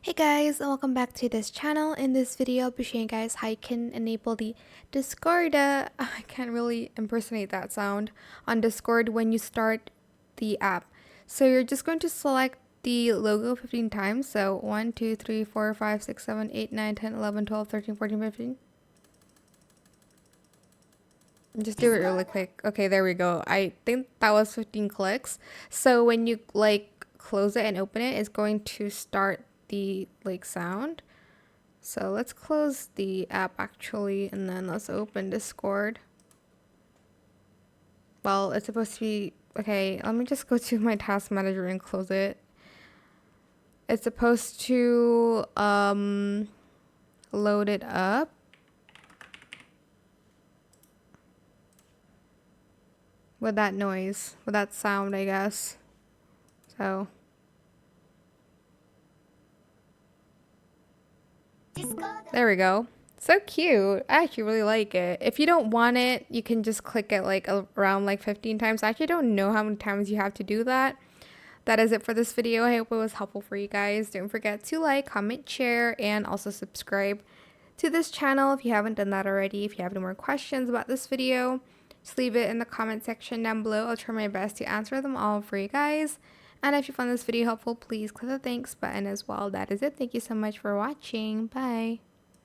Hey guys, and welcome back to this channel. In this video, I'll be showing you guys how you can enable the Discord. I can't really impersonate that sound on Discord when you start the app. So you're just going to select the logo 15 times. So 1, 2, 3, 4, 5, 6, 7, 8, 9, 10, 11, 12, 13, 14, 15. Just do it really quick. Okay, there we go. I think that was 15 clicks. So when you close it and open it, it's going to start the sound. So let's close the app actually, and then let's open Discord. Well, it's supposed to be, okay, let me just go to my task manager and close it. It's supposed to load it up. With that noise, with that sound, I guess. So there we go. So cute. I actually really like it. If you don't want it, you can just click it around 15 times. I actually don't know how many times you have to do that. That is it for this video. I hope it was helpful for you guys. Don't forget to like, comment, share, and also subscribe to this channel if you haven't done that already. If you have any more questions about this video, just leave it in the comment section down below. I'll try my best to answer them all for you guys. And if you found this video helpful, please click the thanks button as well. That is it. Thank you so much for watching. Bye.